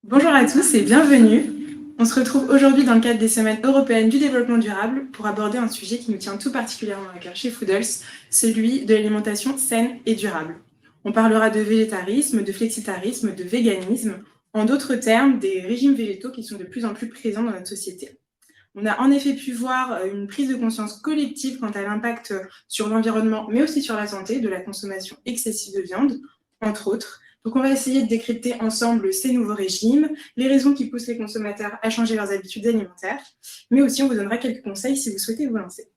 Bonjour à tous et bienvenue. On se retrouve aujourd'hui dans le cadre des Semaines européennes du développement durable pour aborder un sujet qui nous tient tout particulièrement à cœur chez Foodles, celui de l'alimentation saine et durable. On parlera de végétarisme, de flexitarisme, de véganisme, en d'autres termes, des régimes végétaux qui sont de plus en plus présents dans notre société. On a en effet pu voir une prise de conscience collective quant à l'impact sur l'environnement, mais aussi sur la santé de la consommation excessive de viande, entre autres. Donc on va essayer de décrypter ensemble ces nouveaux régimes, les raisons qui poussent les consommateurs à changer leurs habitudes alimentaires, mais aussi on vous donnera quelques conseils si vous souhaitez vous lancer.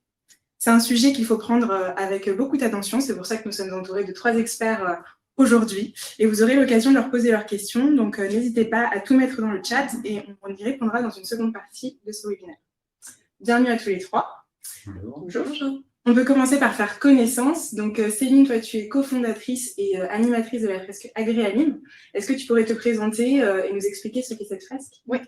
C'est un sujet qu'il faut prendre avec beaucoup d'attention, c'est pour ça que nous sommes entourés de 3 experts aujourd'hui, et vous aurez l'occasion de leur poser leurs questions, donc n'hésitez pas à tout mettre dans le chat et on y répondra dans une seconde partie de ce webinaire. Bienvenue à tous les 3. Bonjour. Bonjour. On peut commencer par faire connaissance. Donc Céline, toi tu es cofondatrice et animatrice de la fresque AgriAnime. Est-ce que tu pourrais te présenter et nous expliquer ce qu'est cette fresque? Oui,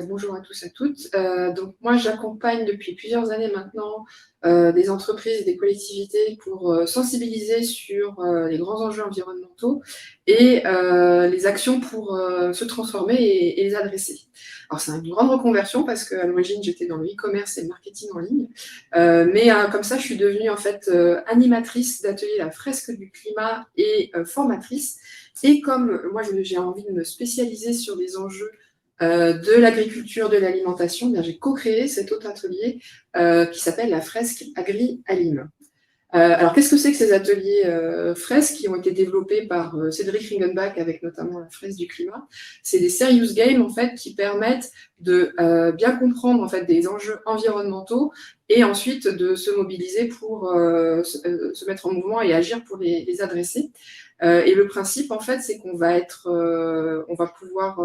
bonjour à tous et à toutes. Donc moi j'accompagne depuis plusieurs années maintenant des entreprises et des collectivités pour sensibiliser sur les grands enjeux environnementaux et les actions pour se transformer et les adresser. Alors c'est une grande reconversion parce qu'à l'origine j'étais dans le e-commerce et le marketing en ligne, mais comme ça je suis devenue en fait animatrice d'ateliers La Fresque du Climat et formatrice. Et comme moi j'ai envie de me spécialiser sur les enjeux de l'agriculture, de l'alimentation, j'ai co-créé cet autre atelier qui s'appelle la fresque AgriAnime. Alors, qu'est-ce que c'est que ces ateliers fresques qui ont été développés par Cédric Ringenbach avec notamment la fresque du climat? C'est des serious games en fait qui permettent de bien comprendre en fait des enjeux environnementaux et ensuite de se mobiliser pour se mettre en mouvement et agir pour les adresser. Et le principe en fait, c'est qu'on va on va pouvoir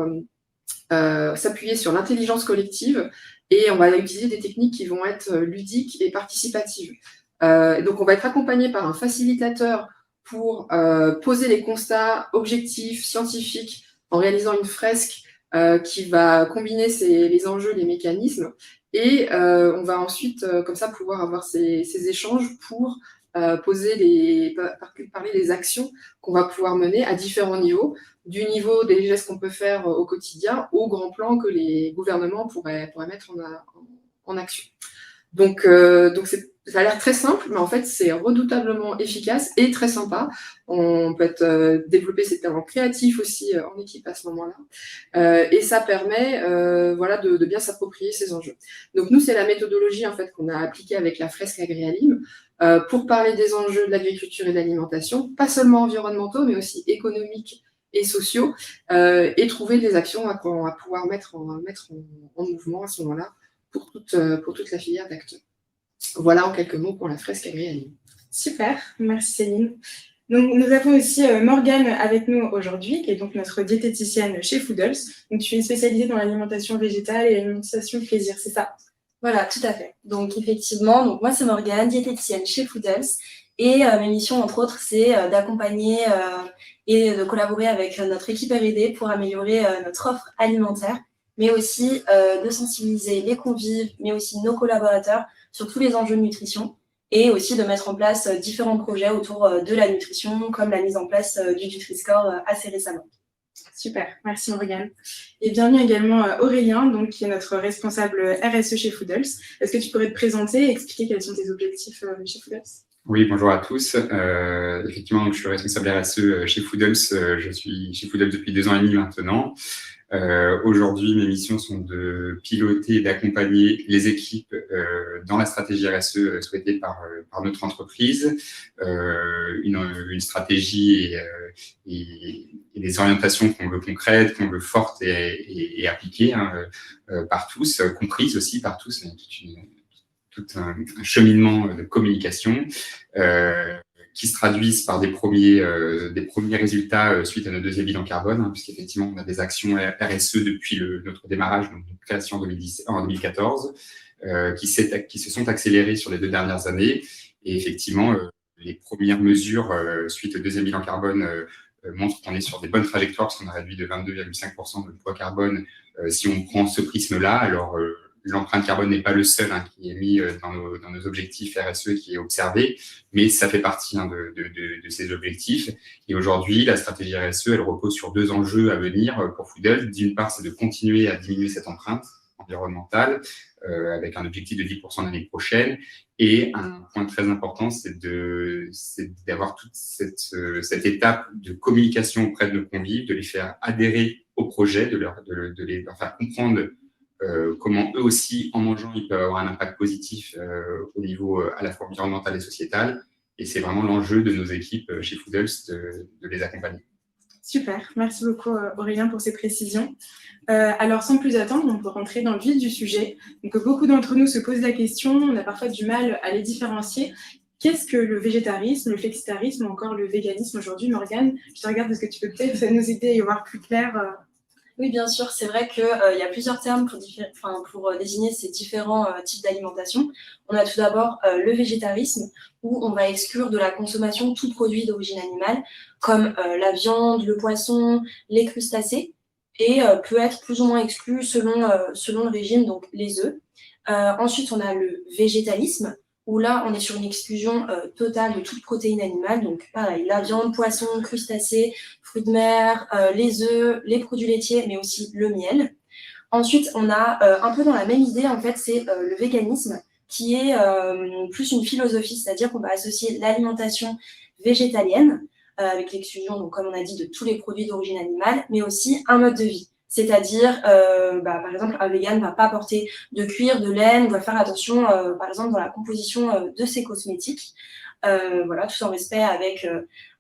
s'appuyer sur l'intelligence collective et on va utiliser des techniques qui vont être ludiques et participatives. Donc, on va être accompagné par un facilitateur pour poser les constats objectifs, scientifiques, en réalisant une fresque qui va combiner les enjeux, les mécanismes. Et on va ensuite, comme ça, pouvoir avoir ces échanges pour parler des actions qu'on va pouvoir mener à différents niveaux, du niveau des gestes qu'on peut faire au quotidien au grand plan que les gouvernements pourraient mettre en action. Donc ça a l'air très simple, mais en fait, c'est redoutablement efficace et très sympa. On peut développer ses talents créatifs aussi en équipe à ce moment-là. Et ça permet de bien s'approprier ces enjeux. Donc nous, c'est la méthodologie en fait, qu'on a appliquée avec la fresque AgriAnime pour parler des enjeux de l'agriculture et de l'alimentation, pas seulement environnementaux, mais aussi économiques et sociaux, et trouver des actions qu'on va pouvoir mettre en mouvement à ce moment-là pour toute la filière d'acteurs. Voilà en quelques mots pour la fresque AgriAnime. Super, merci Céline. Donc, nous avons aussi Morgane avec nous aujourd'hui, qui est donc notre diététicienne chez Foodles. Donc, tu es spécialisée dans l'alimentation végétale et l'alimentation plaisir, c'est ça? Voilà, tout à fait. Donc, effectivement, moi, c'est Morgane, diététicienne chez Foodles. Et mes missions, entre autres, c'est d'accompagner et de collaborer avec notre équipe R&D pour améliorer notre offre alimentaire, mais aussi de sensibiliser les convives, mais aussi nos collaborateurs sur tous les enjeux de nutrition et aussi de mettre en place différents projets autour de la nutrition, comme la mise en place du Nutri-Score assez récemment. Super, merci Morgane. Et bienvenue également Aurélien, donc, qui est notre responsable RSE chez Foodles. Est-ce que tu pourrais te présenter et expliquer quels sont tes objectifs chez Foodles? Oui, bonjour à tous. Effectivement, donc, je suis responsable RSE chez Foodles. Je suis chez Foodles depuis 2 ans et demi maintenant. Aujourd'hui, mes missions sont de piloter et d'accompagner les équipes dans la stratégie RSE souhaitée par notre entreprise, une stratégie et des orientations qu'on veut concrètes, qu'on veut fortes et appliquées par tous, comprises aussi par tous, tout un cheminement de communication qui se traduisent par des premiers résultats suite à notre 2e bilan carbone, puisqu'effectivement, on a des actions RSE depuis notre démarrage, donc notre création en 2014, qui se sont accélérées sur les 2 dernières années. Et effectivement, les premières mesures suite au 2e bilan carbone montrent qu'on est sur des bonnes trajectoires, parce qu'on a réduit de 22,5% notre poids carbone si on prend ce prisme-là. Alors, l'empreinte carbone n'est pas le seul qui est mis dans nos objectifs RSE qui est observé, mais ça fait partie de ces objectifs. Et aujourd'hui, la stratégie RSE, elle repose sur 2 enjeux à venir pour Foodle. D'une part, c'est de continuer à diminuer cette empreinte environnementale avec un objectif de 10% l'année prochaine. Et un point très important, c'est d'avoir toute cette étape de communication auprès de nos convives, de les faire adhérer au projet, de leur faire comprendre comment eux aussi, en mangeant, ils peuvent avoir un impact positif au niveau à la fois environnemental et sociétal. Et c'est vraiment l'enjeu de nos équipes chez Foodles de les accompagner. Super, merci beaucoup Aurélien pour ces précisions. Alors sans plus attendre, on peut rentrer dans le vif du sujet. Donc, beaucoup d'entre nous se posent la question, on a parfois du mal à les différencier. Qu'est-ce que le végétarisme, le flexitarisme ou encore le véganisme aujourd'hui, Morgane? Je te regarde, est-ce que tu peux peut-être nous aider à y voir plus clair Oui, bien sûr, c'est vrai qu'il y a plusieurs termes pour désigner ces différents types d'alimentation. On a tout d'abord le végétarisme, où on va exclure de la consommation tout produit d'origine animale, comme la viande, le poisson, les crustacés, et peut être plus ou moins exclu selon le régime, donc les œufs. Ensuite, on a le végétalisme, où là, on est sur une exclusion totale de toute protéine animale, donc pareil, la viande, poisson, crustacés, fruits de mer, les œufs, les produits laitiers, mais aussi le miel. Ensuite, on a un peu dans la même idée, en fait, c'est le véganisme, qui est plus une philosophie, c'est-à-dire qu'on va associer l'alimentation végétalienne, avec l'exclusion, donc comme on a dit, de tous les produits d'origine animale, mais aussi un mode de vie. C'est-à-dire, par exemple, un vegan ne va pas porter de cuir, de laine, va faire attention, par exemple, dans la composition de ses cosmétiques. Voilà, tout en respect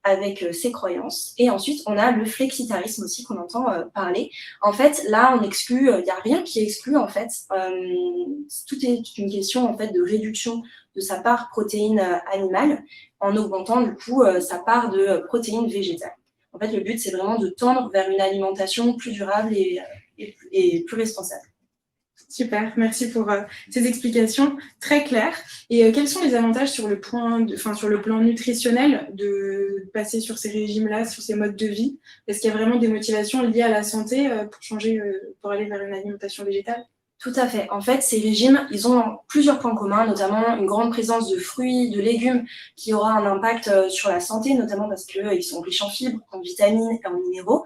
avec ses croyances. Et ensuite, on a le flexitarisme aussi qu'on entend parler. En fait, là, on exclut, il n'y a rien qui exclut, en fait. Tout est une question, en fait, de réduction de sa part protéine animale en augmentant, du coup, sa part de protéines végétales. En fait, le but, c'est vraiment de tendre vers une alimentation plus durable et plus responsable. Super, merci pour ces explications très claires. Et quels sont les avantages sur le plan nutritionnel de passer sur ces régimes-là, sur ces modes de vie? Est-ce qu'il y a vraiment des motivations liées à la santé pour aller vers une alimentation végétale? Tout à fait. En fait, ces régimes, ils ont plusieurs points communs, notamment une grande présence de fruits, de légumes, qui aura un impact sur la santé, notamment parce qu'ils sont riches en fibres, en vitamines et en minéraux.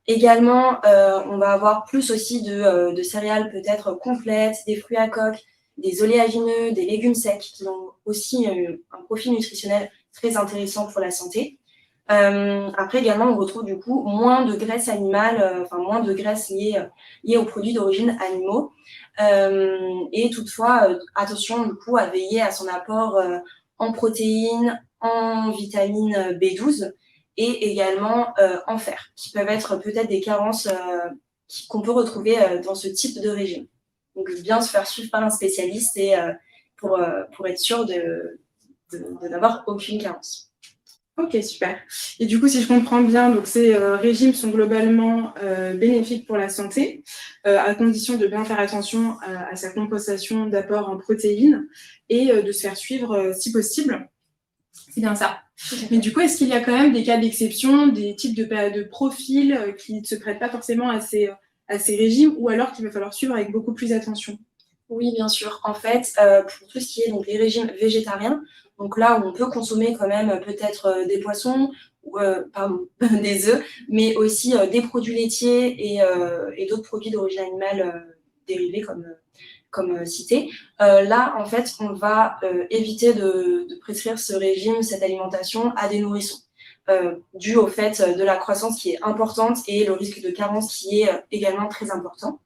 Également, on va avoir plus aussi de céréales peut-être complètes, des fruits à coque, des oléagineux, des légumes secs qui ont aussi un profil nutritionnel très intéressant pour la santé. Après également, on retrouve du coup moins de graisse animale, moins de graisse liée aux produits d'origine animaux. Et toutefois, attention du coup à veiller à son apport en protéines, en vitamine B12 et également en fer, qui peuvent être peut-être des carences qu'on peut retrouver dans ce type de régime. Donc bien se faire suivre par un spécialiste et pour être sûr de n'avoir aucune carence. Ok, super. Et du coup, si je comprends bien, donc ces régimes sont globalement bénéfiques pour la santé, à condition de bien faire attention à sa compensation d'apport en protéines et de se faire suivre si possible. C'est bien ça. Mais du coup, est-ce qu'il y a quand même des cas d'exception, des types de profils qui ne se prêtent pas forcément à ces régimes, ou alors qu'il va falloir suivre avec beaucoup plus d'attention? Oui, bien sûr. En fait, pour tout ce qui est donc les régimes végétariens, donc là où on peut consommer quand même peut-être des poissons, des œufs, mais aussi des produits laitiers et d'autres produits d'origine animale dérivés comme cité. Là, en fait, on va éviter de prescrire ce régime, cette alimentation à des nourrissons, dû au fait de la croissance qui est importante et le risque de carence qui est également très important.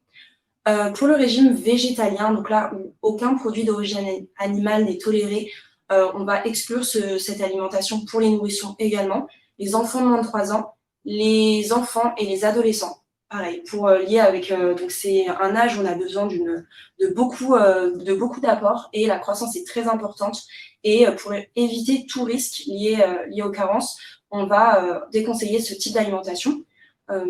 Pour le régime végétalien, donc là où aucun produit d'origine animale n'est toléré, on va exclure cette alimentation pour les nourrissons également, les enfants de moins de 3 ans, les enfants et les adolescents. Pareil, pour lier avec, donc c'est un âge où on a besoin de beaucoup d'apports et la croissance est très importante. Et pour éviter tout risque lié aux carences, on va déconseiller ce type d'alimentation.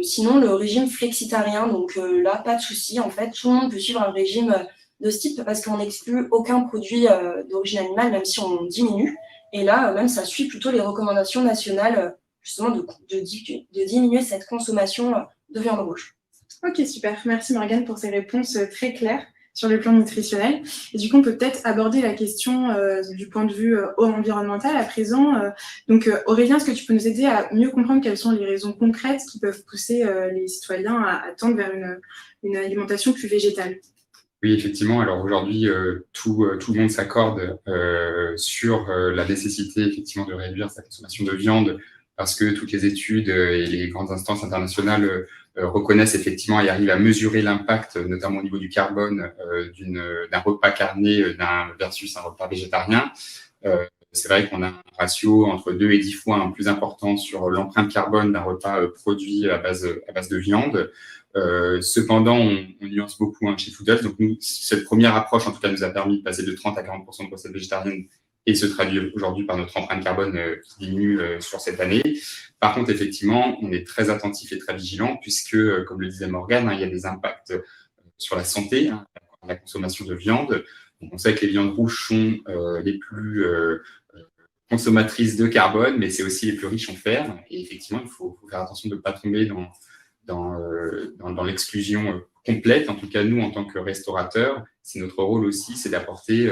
Sinon, le régime flexitarien, donc là, pas de souci. En fait, tout le monde peut suivre un régime de ce type parce qu'on n'exclut aucun produit d'origine animale, même si on diminue. Et là, même, ça suit plutôt les recommandations nationales, justement, de diminuer cette consommation de viande rouge. Ok, super. Merci Morgane pour ces réponses très claires. sur le plan nutritionnel. Et du coup, on peut peut-être aborder la question du point de vue environnemental à présent. Donc, Aurélien, est-ce que tu peux nous aider à mieux comprendre quelles sont les raisons concrètes qui peuvent pousser les citoyens à tendre vers une alimentation plus végétale? Oui, effectivement. Alors aujourd'hui, tout le monde s'accorde sur la nécessité effectivement de réduire sa consommation de viande parce que toutes les études et les grandes instances internationales reconnaissent effectivement et arrivent à mesurer l'impact, notamment au niveau du carbone, d'un repas carné versus un repas végétarien. C'est vrai qu'on a un ratio entre 2 et 10 fois plus important sur l'empreinte carbone d'un repas produit à base de viande. Cependant, on nuance beaucoup chez Foodles. Donc, nous, cette première approche, en tout cas, nous a permis de passer de 30 à 40% de recettes végétariennes et se traduit aujourd'hui par notre empreinte carbone qui diminue sur cette année. Par contre, effectivement, on est très attentif et très vigilant puisque, comme le disait Morgane, il y a des impacts sur la santé, la consommation de viande. Donc, on sait que les viandes rouges sont les plus consommatrices de carbone, mais c'est aussi les plus riches en fer. Et effectivement, il faut faire attention de ne pas tomber dans l'exclusion complète. En tout cas, nous, en tant que restaurateurs, c'est notre rôle aussi, c'est d'apporter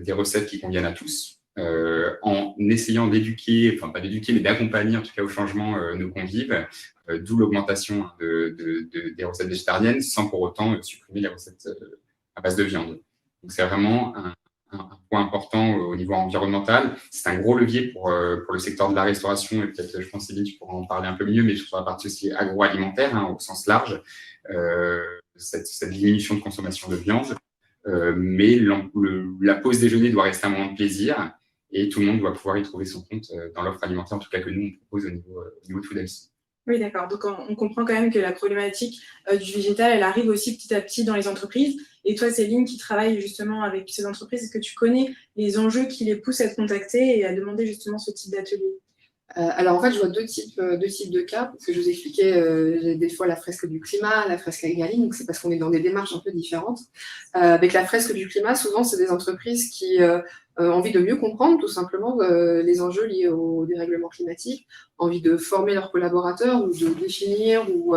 des recettes qui conviennent à tous, en essayant d'éduquer, enfin pas d'éduquer, mais d'accompagner en tout cas au changement nos convives, d'où l'augmentation des recettes végétariennes, sans pour autant supprimer les recettes à base de viande. Donc c'est vraiment un point important au niveau environnemental. C'est un gros levier pour le secteur de la restauration, et peut-être, je pense, Céline, tu pourras en parler un peu mieux, mais sur la partie aussi agroalimentaire, au sens large, cette diminution de consommation de viande. Mais la pause déjeuner doit rester un moment de plaisir, et tout le monde doit pouvoir y trouver son compte dans l'offre alimentaire, en tout cas que nous, on propose au niveau de Foodles. Oui, d'accord. Donc, on comprend quand même que la problématique du végétal, elle arrive aussi petit à petit dans les entreprises. Et toi, Céline, qui travaille justement avec ces entreprises, est-ce que tu connais les enjeux qui les poussent à te contacter et à demander justement ce type d'atelier? Alors en fait, je vois deux types de cas, parce que je vous expliquais des fois la fresque du climat, la fresque Galine, donc c'est parce qu'on est dans des démarches un peu différentes. Avec la fresque du climat, souvent, c'est des entreprises qui ont envie de mieux comprendre tout simplement les enjeux liés au dérèglement climatique, envie de former leurs collaborateurs ou de définir ou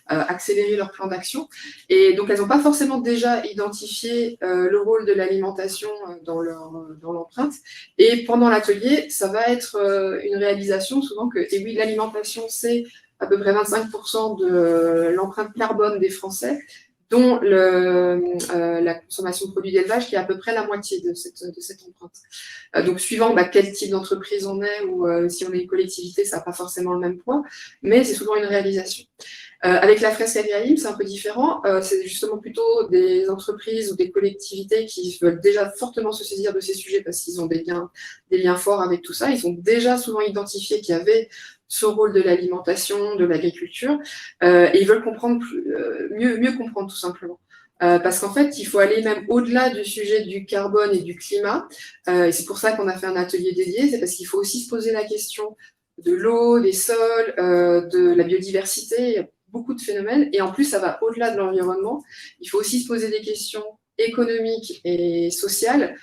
accélérer leur plan d'action. Et donc, elles n'ont pas forcément déjà identifié le rôle de l'alimentation dans l'empreinte. Et pendant l'atelier, ça va être une réalisation souvent que, et oui, l'alimentation, c'est à peu près 25% de l'empreinte carbone des Français, dont la consommation de produits d'élevage qui est à peu près la moitié de cette empreinte. Donc, suivant quel type d'entreprise on est, ou si on est une collectivité, ça n'a pas forcément le même poids, mais c'est souvent une réalisation. Avec la fresque Agrialim, c'est un peu différent. C'est justement plutôt des entreprises ou des collectivités qui veulent déjà fortement se saisir de ces sujets parce qu'ils ont des liens forts avec tout ça. Ils ont déjà souvent identifié qu'il y avait ce rôle de l'alimentation, de l'agriculture, et ils veulent comprendre mieux comprendre tout simplement. Parce qu'en fait, il faut aller même au-delà du sujet du carbone et du climat. Et c'est pour ça qu'on a fait un atelier dédié. C'est parce qu'il faut aussi se poser la question de l'eau, des sols, de la biodiversité. Il y a beaucoup de phénomènes. Et en plus, ça va au-delà de l'environnement. Il faut aussi se poser des questions économiques et sociales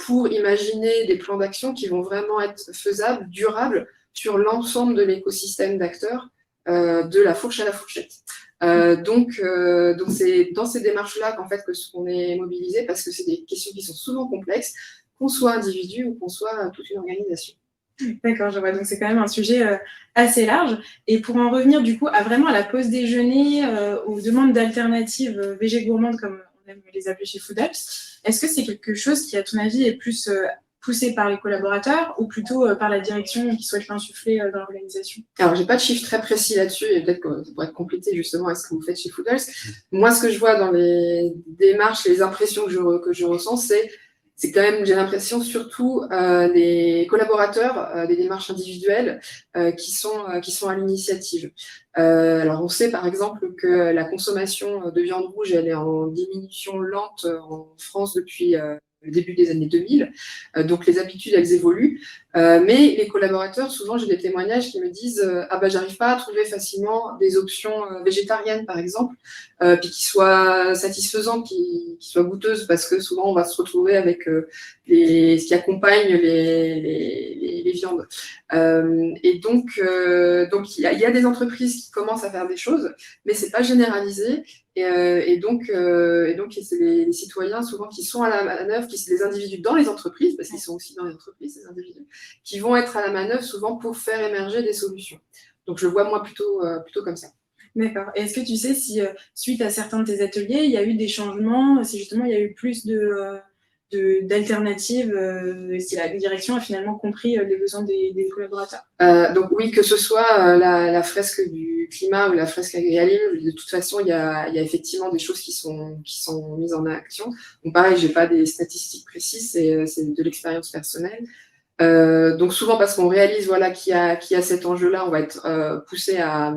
pour imaginer des plans d'action qui vont vraiment être faisables, durables, sur l'ensemble de l'écosystème d'acteurs, de la fourche à la fourchette. Donc c'est dans ces démarches-là qu'en fait qu'on est mobilisé, parce que c'est des questions qui sont souvent complexes, qu'on soit individu ou qu'on soit toute une organisation. D'accord, je vois. Donc, c'est quand même un sujet assez large. Et pour en revenir, du coup, à la pause déjeuner, aux demandes d'alternatives végé gourmandes, comme on aime les appeler chez Foodles, est-ce que c'est quelque chose qui, à ton avis, est plus poussé par les collaborateurs ou plutôt par la direction qui souhaite l'insuffler dans l'organisation? Alors, j'ai pas de chiffres très précis là-dessus, et peut-être que ça pourrait être complété justement à ce que vous faites chez Foodles. Moi, ce que je vois dans les démarches, les impressions que je ressens, c'est quand même, j'ai l'impression, surtout les collaborateurs des démarches individuelles qui sont à l'initiative. Alors, on sait par exemple que la consommation de viande rouge, elle est en diminution lente en France depuis le début des années 2000. Donc, les habitudes, elles évoluent. Mais les collaborateurs, souvent, j'ai des témoignages qui me disent j'arrive pas à trouver facilement des options végétariennes, par exemple, puis qui soient satisfaisantes, qui soient goûteuses, parce que souvent, on va se retrouver avec ce qui accompagne les viandes. Et donc il y a des entreprises qui commencent à faire des choses, mais c'est pas généralisé. Et donc c'est les citoyens souvent qui sont à la manœuvre, les individus dans les entreprises, parce qu'ils sont aussi dans les entreprises, ces individus, qui vont être à la manœuvre souvent pour faire émerger des solutions. Donc je le vois moi plutôt comme ça. D'accord. Et est-ce que tu sais si, suite à certains de tes ateliers, il y a eu des changements, si justement il y a eu plus d'alternatives, si la direction a finalement compris les besoins des collaborateurs? Donc oui, que ce soit la fresque du climat ou la fresque agrialine, de toute façon, il y a effectivement des choses qui sont mises en action. Donc pareil, j'ai pas des statistiques précises, c'est de l'expérience personnelle. Donc souvent parce qu'on réalise qu'il y a cet enjeu-là, on va être poussé à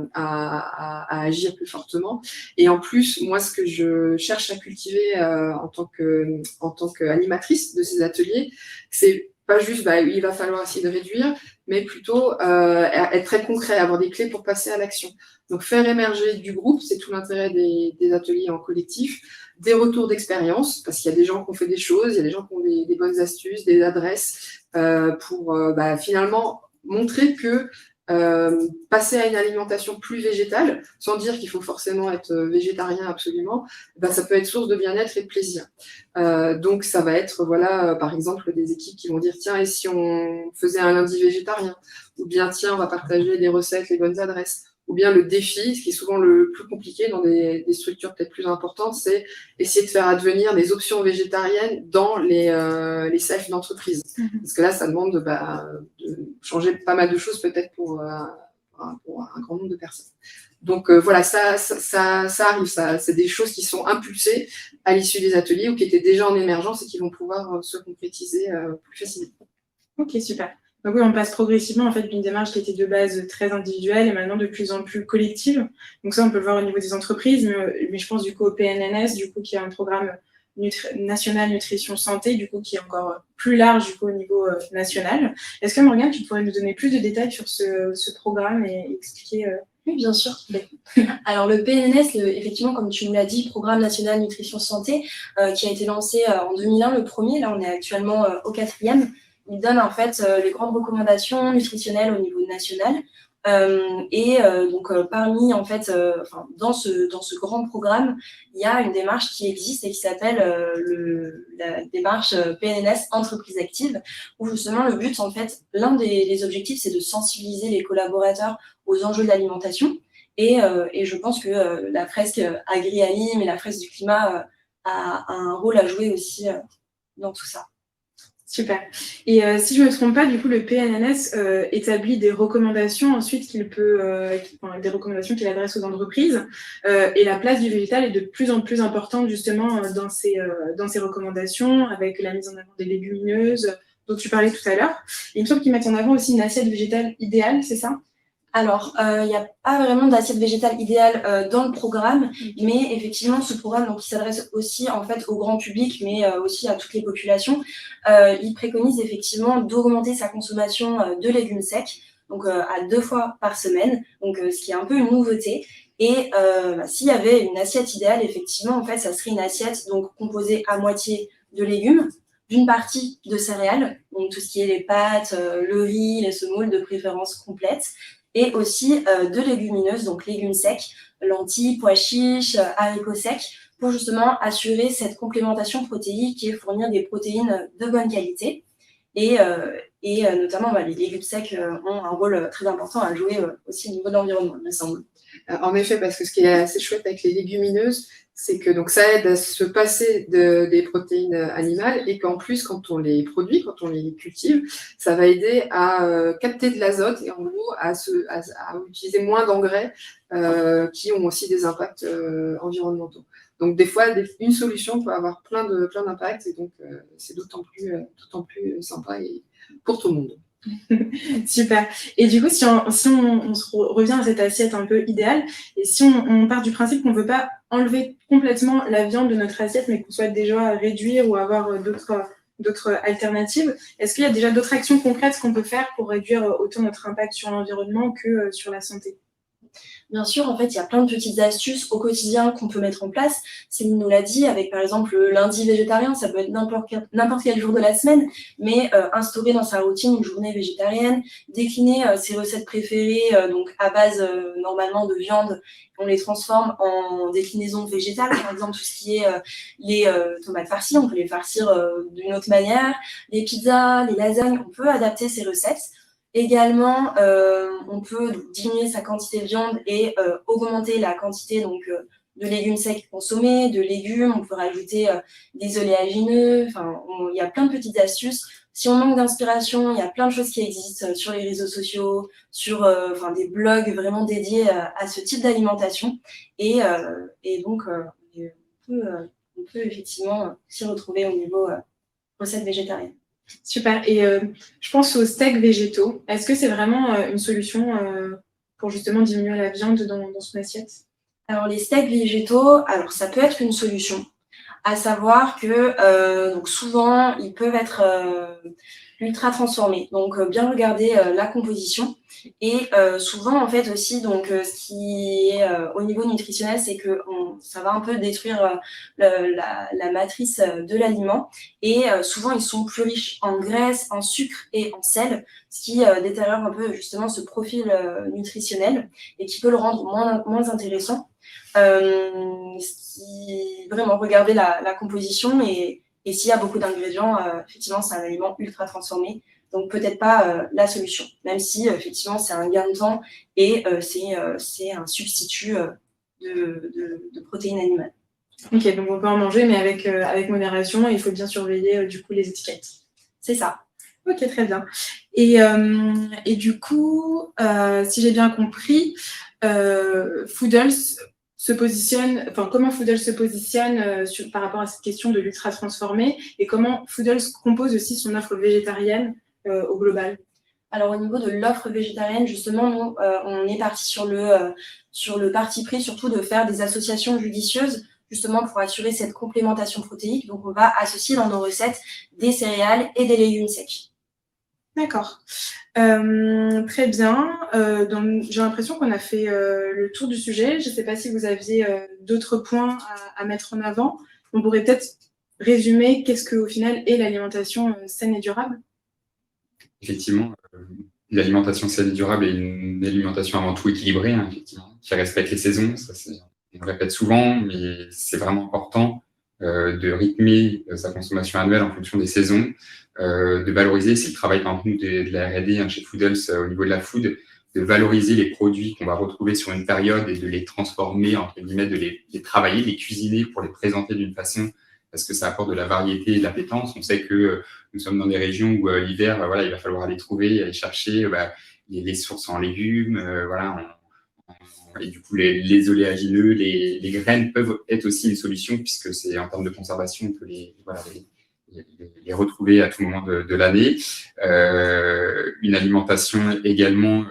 agir plus fortement. Et en plus, moi, ce que je cherche à cultiver en tant qu'animatrice de ces ateliers, c'est pas juste il va falloir essayer de réduire, mais plutôt être très concret, avoir des clés pour passer à l'action. Donc faire émerger du groupe, c'est tout l'intérêt des ateliers en collectif, des retours d'expérience, parce qu'il y a des gens qui ont fait des choses, il y a des gens qui ont des bonnes astuces, des adresses, pour finalement montrer que passer à une alimentation plus végétale, sans dire qu'il faut forcément être végétarien absolument, ça peut être source de bien-être et de plaisir. Donc ça va être par exemple des équipes qui vont dire tiens, et si on faisait un lundi végétarien, ou bien tiens, on va partager les recettes, les bonnes adresses. Ou bien le défi, ce qui est souvent le plus compliqué dans des structures peut-être plus importantes, c'est essayer de faire advenir des options végétariennes dans les CEF d'entreprise. Parce que là, ça demande de changer pas mal de choses peut-être pour un grand nombre de personnes. Donc ça arrive, c'est des choses qui sont impulsées à l'issue des ateliers ou qui étaient déjà en émergence et qui vont pouvoir se concrétiser plus facilement. Ok, super. Donc oui, on passe progressivement en fait d'une démarche qui était de base très individuelle et maintenant de plus en plus collective. Donc ça, on peut le voir au niveau des entreprises, mais je pense du coup au PNNS, du coup qui est un programme national nutrition santé, du coup qui est encore plus large du coup au niveau national. Est-ce que Morgane, tu pourrais nous donner plus de détails sur ce programme et expliquer Oui, bien sûr. Alors le PNNS, effectivement, comme tu nous l'as dit, Programme national nutrition santé, qui a été lancé en 2001, le premier. Là, on est actuellement au 4e. Il donne en fait les grandes recommandations nutritionnelles au niveau national. Donc parmi en fait, dans ce grand programme, il y a une démarche qui existe et qui s'appelle la démarche PNNS entreprise active, où justement le but en fait, l'un des objectifs, c'est de sensibiliser les collaborateurs aux enjeux de l'alimentation. Et je pense que la fresque Agri-Alim et la fresque du climat a un rôle à jouer aussi dans tout ça. Super. Et si je ne me trompe pas, du coup, le PNNS établit des recommandations ensuite des recommandations qu'il adresse aux entreprises. Et la place du végétal est de plus en plus importante justement dans ces recommandations, avec la mise en avant des légumineuses dont tu parlais tout à l'heure. Et il me semble qu'ils mettent en avant aussi une assiette végétale idéale, c'est ça ? Alors, il n'y a pas vraiment d'assiette végétale idéale dans le programme, mais effectivement, ce programme, donc, il s'adresse aussi en fait au grand public, mais aussi à toutes les populations. Il préconise effectivement d'augmenter sa consommation de légumes secs, donc à 2 fois par semaine, donc ce qui est un peu une nouveauté. Et s'il y avait une assiette idéale, effectivement, en fait, ça serait une assiette donc composée à moitié de légumes, d'une partie de céréales, donc tout ce qui est les pâtes, le riz, les semoules de préférence complète, et aussi de légumineuses, donc légumes secs, lentilles, pois chiches, haricots secs, pour justement assurer cette complémentation protéique et fournir des protéines de bonne qualité. Et notamment, les légumes secs ont un rôle très important à jouer aussi au niveau de l'environnement, il me semble. En effet, parce que ce qui est assez chouette avec les légumineuses, c'est que donc, ça aide à se passer des protéines animales et qu'en plus, quand on les produit, quand on les cultive, ça va aider à capter de l'azote et en gros à utiliser moins d'engrais qui ont aussi des impacts environnementaux. Donc des fois, une solution peut avoir plein d'impacts et donc c'est d'autant plus sympa et pour tout le monde. Super. Et du coup, si on se revient à cette assiette un peu idéale, et si on part du principe qu'on ne veut pas enlever complètement la viande de notre assiette, mais qu'on souhaite déjà réduire ou avoir d'autres alternatives, est-ce qu'il y a déjà d'autres actions concrètes qu'on peut faire pour réduire autant notre impact sur l'environnement que sur la santé ? Bien sûr, en fait, il y a plein de petites astuces au quotidien qu'on peut mettre en place. Céline nous l'a dit, avec par exemple le lundi végétarien, ça peut être n'importe quel jour de la semaine, mais instaurer dans sa routine une journée végétarienne, décliner ses recettes préférées, donc à base normalement de viande, on les transforme en déclinaisons végétales, par exemple tout ce qui est les tomates farcies, on peut les farcir d'une autre manière, les pizzas, les lasagnes, on peut adapter ces recettes. Également, on peut diminuer sa quantité de viande et augmenter la quantité donc, de légumes secs consommés, de légumes. On peut rajouter des oléagineux. Enfin, il y a plein de petites astuces. Si on manque d'inspiration, il y a plein de choses qui existent sur les réseaux sociaux, sur des blogs vraiment dédiés à ce type d'alimentation. Et donc, on peut effectivement s'y retrouver au niveau recettes végétariennes. Super. Et je pense aux steaks végétaux. Est-ce que c'est vraiment une solution pour justement diminuer la viande dans son assiette? Alors, les steaks végétaux, alors ça peut être une solution, à savoir que donc souvent, ils peuvent être ultra transformés. Donc, bien regarder la composition. Et souvent, en fait, aussi, donc, ce qui est au niveau nutritionnel, c'est que ça va un peu détruire la matrice de l'aliment. Et souvent, ils sont plus riches en graisse, en sucre et en sel, ce qui détériore un peu justement ce profil nutritionnel et qui peut le rendre moins intéressant. Vraiment regarder la composition et s'il y a beaucoup d'ingrédients, effectivement, c'est un aliment ultra transformé. Donc, peut-être pas la solution, même si, effectivement, c'est un gain de temps et c'est un substitut de protéines animales. Ok, donc on peut en manger, mais avec modération, et il faut bien surveiller, du coup, les étiquettes. C'est ça. Ok, très bien. Et du coup, si j'ai bien compris, Foodles se positionne, enfin, comment Foodles se positionne par rapport à cette question de l'ultra transformé et comment Foodles compose aussi son offre végétarienne au global? Alors, au niveau de l'offre végétarienne, justement, nous, on est parti sur le parti pris, surtout de faire des associations judicieuses, justement pour assurer cette complémentation protéique. Donc, on va associer dans nos recettes des céréales et des légumes secs. D'accord. Très bien. J'ai l'impression qu'on a fait le tour du sujet. Je ne sais pas si vous aviez d'autres points à mettre en avant. On pourrait peut-être résumer qu'est-ce qu'au final est l'alimentation saine et durable. Effectivement, l'alimentation saine et durable est une alimentation avant tout équilibrée, hein, effectivement, qui respecte les saisons. Ça, on le répète souvent, mais c'est vraiment important de rythmer sa consommation annuelle en fonction des saisons, de valoriser, c'est le travail par exemple de la R&D chez Foodles au niveau de la food, de valoriser les produits qu'on va retrouver sur une période et de les transformer, entre guillemets, de les travailler, de les cuisiner pour les présenter d'une façon parce que ça apporte de la variété et de l'appétence. On sait que nous sommes dans des régions où l'hiver, voilà, il va falloir aller trouver, aller chercher les sources en légumes, et du coup les oléagineux, les graines peuvent être aussi une solution puisque c'est en termes de conservation, on peut les retrouver à tout moment de l'année. Une alimentation également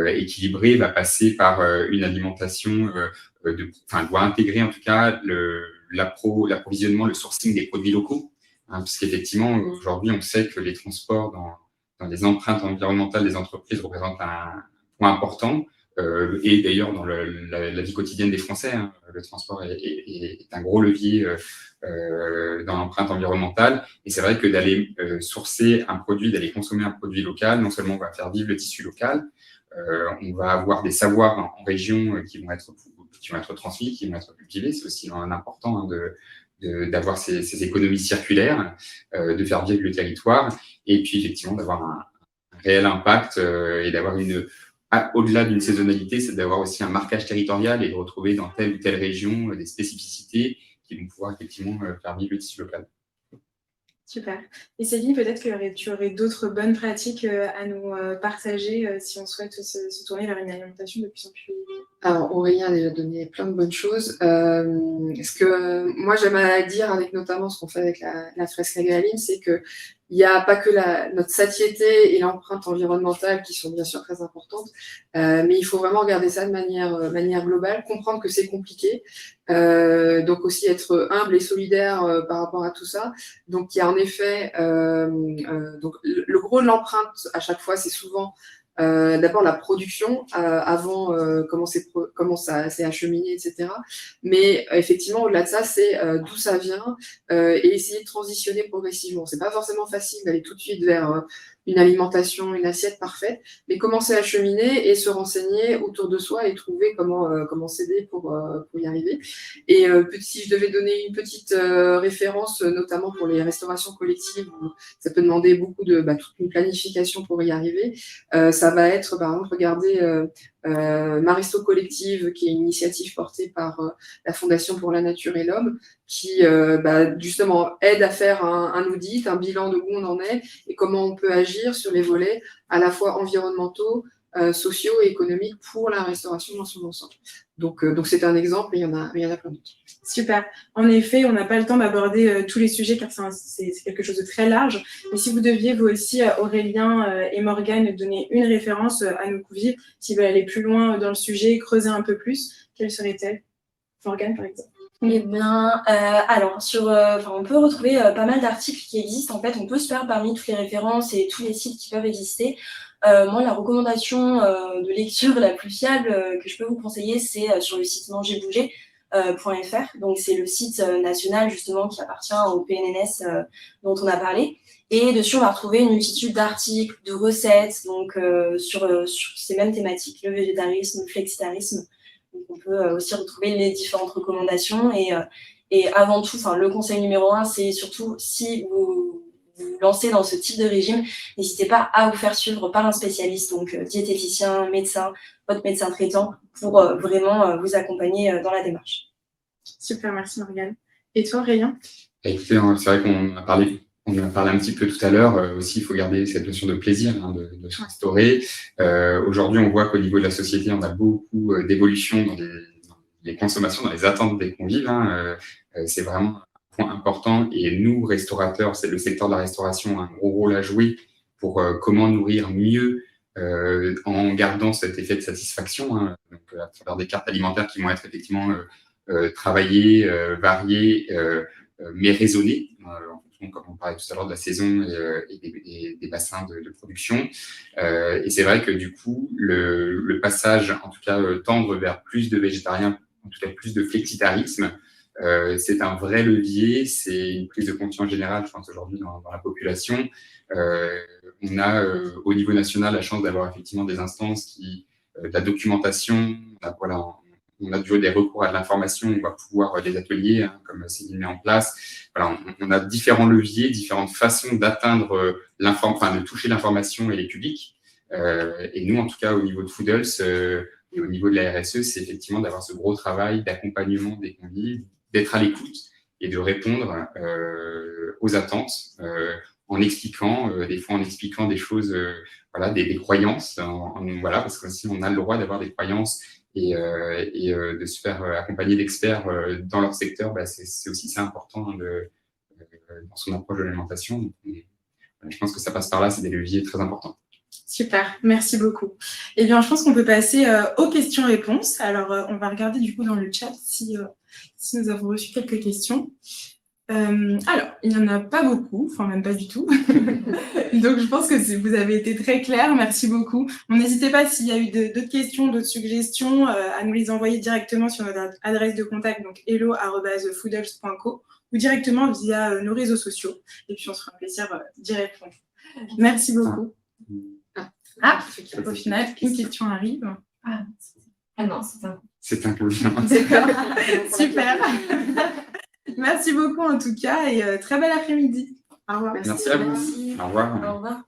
équilibrée va passer par une alimentation doit intégrer en tout cas l'approvisionnement, le sourcing des produits locaux, hein, parce qu'effectivement aujourd'hui on sait que les transports dans les empreintes environnementales des entreprises représentent un point important. Et d'ailleurs, dans la vie quotidienne des Français, hein, le transport est un gros levier dans l'empreinte environnementale. Et c'est vrai que d'aller sourcer un produit, d'aller consommer un produit local, non seulement on va faire vivre le tissu local, on va avoir des savoirs en région qui vont être transmis, qui vont être cultivés. C'est aussi important d'avoir ces économies circulaires, de faire vivre le territoire, et puis effectivement d'avoir un réel impact et d'avoir au-delà d'une saisonnalité, c'est d'avoir aussi un marquage territorial et de retrouver dans telle ou telle région des spécificités qui vont pouvoir effectivement faire vivre le tissu local. Super. Et Céline, peut-être que tu aurais d'autres bonnes pratiques à nous partager si on souhaite se tourner vers une alimentation de plus en plus... Alors, Aurélien a déjà donné plein de bonnes choses. Ce que moi, j'aime à dire, avec notamment ce qu'on fait avec la fresque Agalim, c'est que il n'y a pas que notre satiété et l'empreinte environnementale qui sont bien sûr très importantes, mais il faut vraiment regarder ça de manière globale, comprendre que c'est compliqué, donc aussi être humble et solidaire par rapport à tout ça. Donc il y a en effet, donc le gros de l'empreinte à chaque fois, c'est souvent d'abord la production avant comment ça s'est acheminé, etc. Mais effectivement, au-delà de ça, c'est d'où ça vient et essayer de transitionner progressivement. C'est pas forcément facile d'aller tout de suite vers une alimentation, une assiette parfaite, mais commencer à cheminer et se renseigner autour de soi et trouver comment s'aider pour y arriver. Et si je devais donner une petite référence, notamment pour les restaurations collectives, où ça peut demander beaucoup de toute une planification pour y arriver, ça va être, par exemple, regarder Maristo Collective, qui est une initiative portée par la Fondation pour la Nature et l'Homme, qui justement aide à faire un audit, un bilan de où on en est et comment on peut agir sur les volets à la fois environnementaux, sociaux et économiques pour la restauration dans son ensemble. Donc c'est un exemple, et il y en a plein d'autres. Super. En effet, on n'a pas le temps d'aborder tous les sujets car c'est quelque chose de très large. Mais si vous deviez, vous aussi, Aurélien et Morgane, donner une référence à nos convives, s'ils veulent aller plus loin dans le sujet, creuser un peu plus, quelle serait-elle? Morgane, par exemple. Eh bien, alors, on peut retrouver pas mal d'articles qui existent. En fait, on peut se faire parmi toutes les références et tous les sites qui peuvent exister. Moi, la recommandation de lecture la plus fiable que je peux vous conseiller, c'est sur le site mangerbouger.fr. Donc, c'est le site national, justement, qui appartient au PNNS dont on a parlé. Et dessus, on va retrouver une multitude d'articles, de recettes, donc sur ces mêmes thématiques, le végétarisme, le flexitarisme. Donc, on peut aussi retrouver les différentes recommandations. Et avant tout, le conseil numéro 1, c'est surtout si vous vous lancez dans ce type de régime, n'hésitez pas à vous faire suivre par un spécialiste, donc diététicien, médecin, votre médecin traitant, pour vraiment vous accompagner dans la démarche. Super, merci Morgane. Et toi, Aurélien? Écoutez, c'est vrai qu'on a parlé un petit peu tout à l'heure. Aussi, il faut garder cette notion de plaisir, de se restaurer. Aujourd'hui, on voit qu'au niveau de la société, on a beaucoup d'évolutions dans les consommations, dans les attentes des convives. C'est vraiment un point important. Et nous, restaurateurs, c'est le secteur de la restauration a un gros rôle à jouer pour comment nourrir mieux en gardant cet effet de satisfaction. Donc, à travers des cartes alimentaires qui vont être effectivement travaillées, variées, mais raisonnées. Comme on parlait tout à l'heure de la saison et des bassins de production. Et c'est vrai que du coup, le passage, en tout cas, tendre vers plus de végétariens, en tout cas plus de flexitarisme, c'est un vrai levier, c'est une prise de conscience générale, je pense, aujourd'hui dans la population. On a, au niveau national, la chance d'avoir effectivement des instances de la documentation, on a du des recours à l'information, on va pouvoir des ateliers, comme Céline met en place. Voilà, on a différents leviers, différentes façons d'atteindre de toucher l'information et les publics. Et nous, en tout cas, au niveau de Foodles et au niveau de la RSE, c'est effectivement d'avoir ce gros travail d'accompagnement des convives, d'être à l'écoute et de répondre aux attentes en expliquant, des fois en expliquant des choses, des croyances, parce que si on a le droit d'avoir des croyances et de se faire accompagner d'experts dans leur secteur, c'est aussi ça important dans son approche de l'alimentation. Je pense que ça passe par là, c'est des leviers très importants. Super, merci beaucoup. Eh bien, je pense qu'on peut passer aux questions-réponses. Alors, on va regarder du coup dans le chat si nous avons reçu quelques questions. Alors, il n'y en a pas beaucoup, enfin même pas du tout. Donc, je pense que vous avez été très clair. Merci beaucoup. N'hésitez pas s'il y a eu d'autres questions, d'autres suggestions, à nous les envoyer directement sur notre adresse de contact, donc hello@foodles.co ou directement via nos réseaux sociaux. Et puis, on se fera un plaisir d'y répondre. Merci beaucoup. Au final, une question arrive. Non, c'est un peu. D'accord. Super. Merci beaucoup en tout cas et très bel après-midi. Au revoir. Merci à vous. Au revoir. Au revoir.